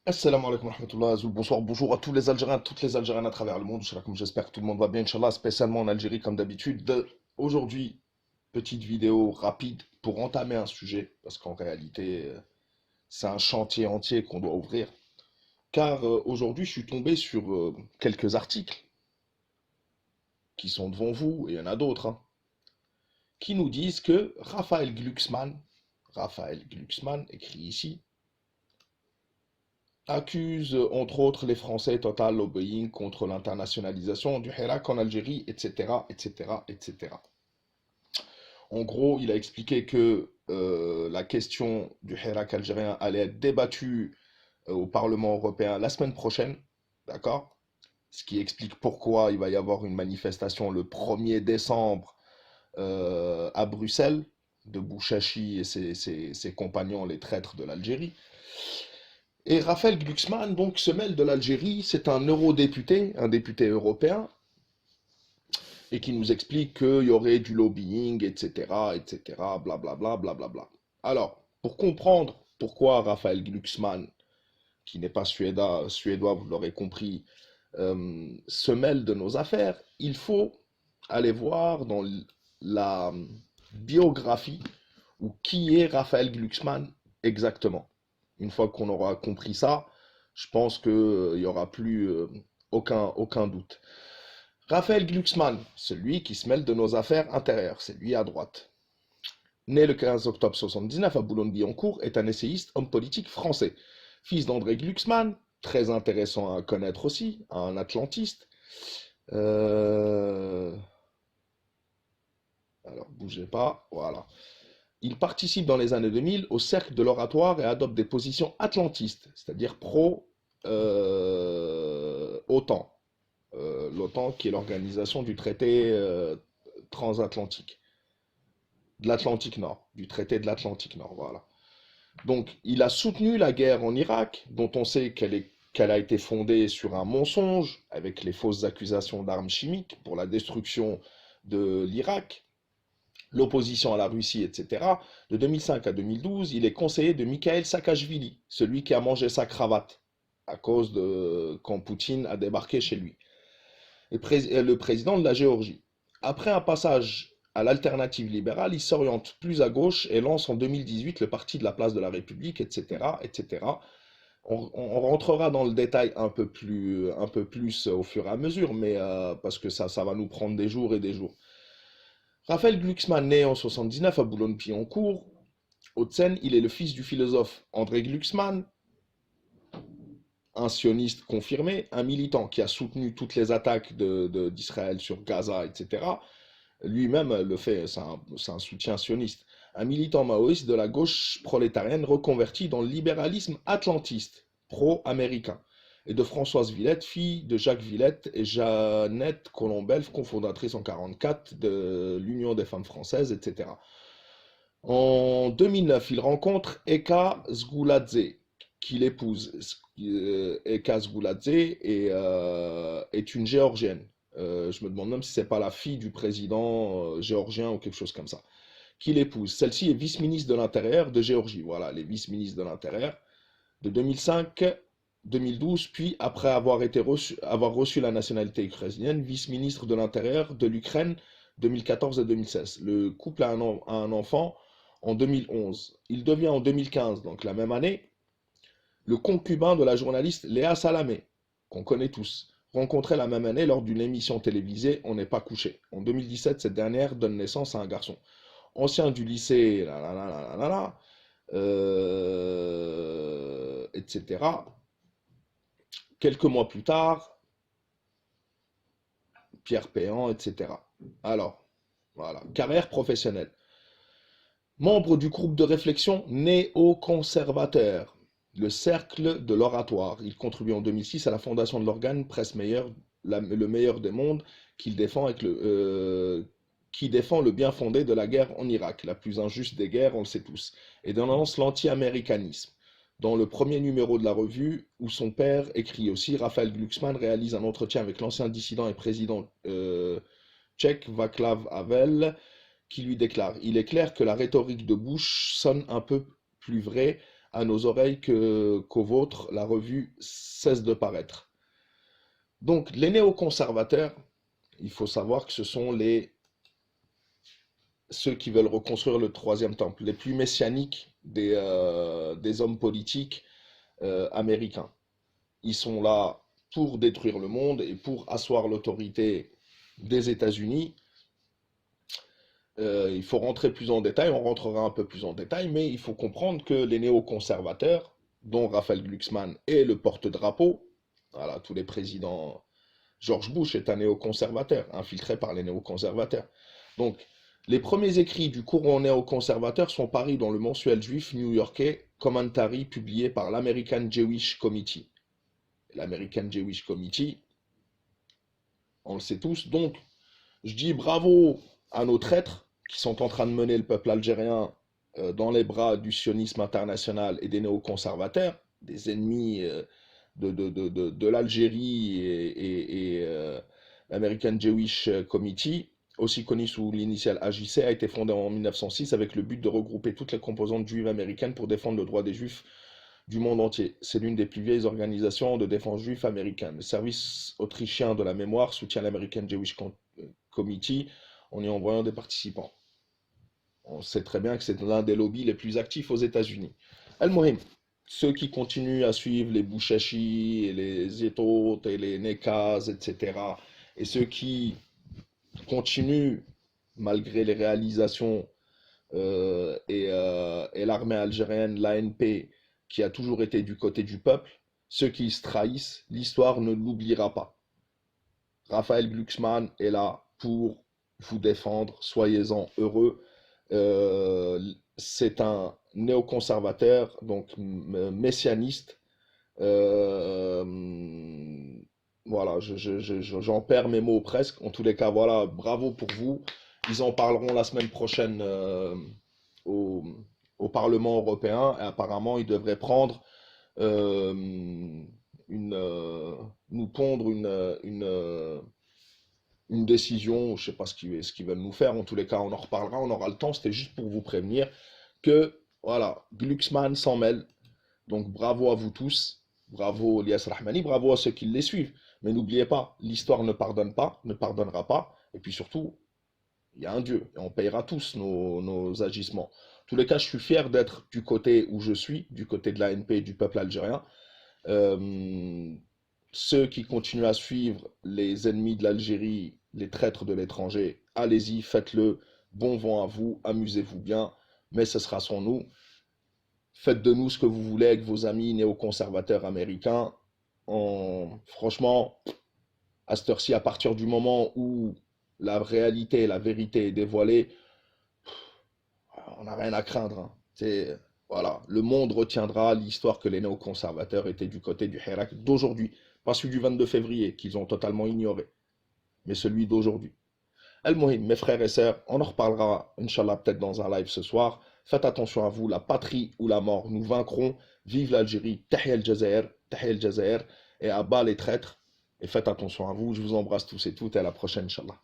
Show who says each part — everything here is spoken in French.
Speaker 1: Assalamu alaikum wa rahmatullah, Azoul. Bonsoir, bonjour à tous les Algériens, toutes les Algériennes à travers le monde. Comme j'espère que tout le monde va bien, Inch'Allah, spécialement en Algérie comme d'habitude. Aujourd'hui, petite vidéo rapide pour entamer un sujet, parce qu'en réalité, c'est un chantier entier qu'on doit ouvrir. Car aujourd'hui, je suis tombé sur quelques articles qui sont devant vous, et il y en a d'autres, hein, qui nous disent que Raphaël Glucksmann, écrit ici, accuse entre autres les Français Total Lobbying contre l'internationalisation du Hirak en Algérie, etc., etc., etc. En gros, il a expliqué que la question du Hirak algérien allait être débattue au Parlement européen la semaine prochaine, d'accord? Ce qui explique pourquoi il va y avoir une manifestation le 1er décembre à Bruxelles de Bouchachi et ses compagnons, les traîtres de l'Algérie. Et Raphaël Glucksmann donc se mêle de l'Algérie, c'est un eurodéputé, un député européen, et qui nous explique qu'il y aurait du lobbying, etc., etc., blablabla, blablabla. Alors, pour comprendre pourquoi Raphaël Glucksmann, qui n'est pas suédois, vous l'aurez compris, se mêle de nos affaires, il faut aller voir dans la biographie ou qui est Raphaël Glucksmann exactement. Une fois qu'on aura compris ça, je pense qu'il n'y aura plus aucun doute. Raphaël Glucksmann, celui qui se mêle de nos affaires intérieures, c'est lui à droite. Né le 15 octobre 1979 à Boulogne-Billancourt, est un essayiste, homme politique français. Fils d'André Glucksmann, très intéressant à connaître aussi, un atlantiste. Alors, bougez pas, voilà. Il participe dans les années 2000 au cercle de l'oratoire et adopte des positions atlantistes, c'est-à-dire pro-OTAN. L'OTAN qui est l'organisation du traité transatlantique, de l'Atlantique Nord, du traité de l'Atlantique Nord, voilà. Donc, il a soutenu la guerre en Irak, dont on sait qu'elle a été fondée sur un mensonge, avec les fausses accusations d'armes chimiques pour la destruction de l'Irak, l'opposition à la Russie, etc. De 2005 à 2012, il est conseiller de Mikhail Saakashvili, celui qui a mangé sa cravate à cause de quand Poutine a débarqué chez lui, et le président de la Géorgie. Après un passage à l'alternative libérale, il s'oriente plus à gauche et lance en 2018 le parti de la place de la République, etc., etc. On rentrera dans le détail un peu plus au fur et à mesure, mais parce que ça va nous prendre des jours et des jours. Raphaël Glucksmann, né en 79 à Boulogne-Billancourt, Haute-Seine, il est le fils du philosophe André Glucksmann, un sioniste confirmé, un militant qui a soutenu toutes les attaques d'Israël sur Gaza, etc. Lui-même le fait, c'est un soutien sioniste. Un militant maoïste de la gauche prolétarienne reconverti dans le libéralisme atlantiste, pro-américain. Et de Françoise Villette, fille de Jacques Villette et Jeannette Colombel, cofondatrice en 1944 de l'Union des femmes françaises, etc. En 2009, il rencontre Eka Zgouladze, qu'il épouse. Eka Zgouladze est une Géorgienne. Je me demande même si c'est pas la fille du président géorgien ou quelque chose comme ça. Qu'il épouse. Celle-ci est vice-ministre de l'Intérieur de Géorgie. Voilà, les vice-ministres de l'Intérieur de 2005-2012, puis après avoir reçu la nationalité ukrainienne, vice-ministre de l'Intérieur de l'Ukraine 2014 et 2016. Le couple a un enfant en 2011. Il devient en 2015, donc la même année, le concubin de la journaliste Léa Salamé, qu'on connaît tous, rencontré la même année lors d'une émission télévisée On n'est pas couché. En 2017, cette dernière donne naissance à un garçon. Ancien du lycée, etc. Quelques mois plus tard, Pierre Péan, etc. Alors, voilà, carrière professionnelle. Membre du groupe de réflexion néoconservateur, le Cercle de l'Oratoire. Il contribue en 2006 à la fondation de l'organe Presse Meilleure, le meilleur des mondes, qui défend le bien fondé de la guerre en Irak, la plus injuste des guerres, on le sait tous, et dénonce l'anti-américanisme. Dans le premier numéro de la revue, où son père écrit aussi, Raphaël Glucksmann réalise un entretien avec l'ancien dissident et président tchèque Václav Havel, qui lui déclare: Il est clair que la rhétorique de Bush sonne un peu plus vraie à nos oreilles qu'au vôtre, la revue cesse de paraître. Donc, les néoconservateurs, il faut savoir que ce sont ceux qui veulent reconstruire le troisième temple, les plus messianiques des hommes politiques américains. Ils sont là pour détruire le monde et pour asseoir l'autorité des États-Unis. Il faut rentrer plus en détail, on rentrera un peu plus en détail, mais il faut comprendre que les néoconservateurs, dont Raphaël Glucksmann est le porte-drapeau, voilà, tous les présidents, George Bush est un néoconservateur, infiltré par les néoconservateurs. Donc, les premiers écrits du courant néoconservateur sont parus dans le mensuel juif new-yorkais Commentary, publié par l'American Jewish Committee. L'American Jewish Committee, on le sait tous. Donc, je dis bravo à nos traîtres qui sont en train de mener le peuple algérien dans les bras du sionisme international et des néoconservateurs, des ennemis de l'Algérie et l'American Jewish Committee, aussi connu sous l'initiale AJC, a été fondé en 1906 avec le but de regrouper toutes les composantes juives américaines pour défendre le droit des juifs du monde entier. C'est l'une des plus vieilles organisations de défense juive américaine. Le service autrichien de la mémoire soutient l'American Jewish Committee en y envoyant des participants. On sait très bien que c'est l'un des lobbies les plus actifs aux États-Unis. Al-Mohim, ceux qui continuent à suivre les Bouchachi, et les Etot, et les Nekaz, etc., et ceux qui continuent, malgré les réalisations et l'armée algérienne, l'ANP, qui a toujours été du côté du peuple, ceux qui se trahissent, l'histoire ne l'oubliera pas. Raphaël Glucksmann est là pour vous défendre, soyez-en heureux. C'est un néoconservateur, donc messianiste. Euh, voilà, j'en perds mes mots presque. En tous les cas, voilà, bravo pour vous. Ils en parleront la semaine prochaine au, au Parlement européen. Et apparemment, ils devraient prendre euh, nous pondre une décision. Je ne sais pas ce qu'ils veulent nous faire. En tous les cas, on en reparlera, on aura le temps. C'était juste pour vous prévenir que, voilà, Glucksmann s'en mêle. Donc, bravo à vous tous. Bravo Elias Rahmani, bravo à ceux qui les suivent. Mais n'oubliez pas, l'histoire ne pardonne pas, ne pardonnera pas. Et puis surtout, il y a un Dieu. Et on payera tous nos agissements. En tous les cas, je suis fier d'être du côté où je suis, du côté de l'ANP et du peuple algérien. Euh, Ceux qui continuent à suivre les ennemis de l'Algérie, les traîtres de l'étranger, allez-y, faites-le. Bon vent à vous, amusez-vous bien. Mais ce sera sans nous. Faites de nous ce que vous voulez avec vos amis néoconservateurs américains. Franchement, à cette heure-ci, à partir du moment où la réalité, la vérité est dévoilée, on n'a rien à craindre. Hein. Voilà, le monde retiendra l'histoire que les néoconservateurs étaient du côté du Hirak d'aujourd'hui, pas celui du 22 février qu'ils ont totalement ignoré, mais celui d'aujourd'hui. Al-Mohim, mes frères et sœurs, on en reparlera, Inch'Allah, peut-être dans un live ce soir. Faites attention à vous, la patrie ou la mort, nous vaincrons. Vive l'Algérie, Tahia el Jazair, et à bas les traîtres. Et faites attention à vous, je vous embrasse tous et toutes, et à la prochaine, Inch'Allah.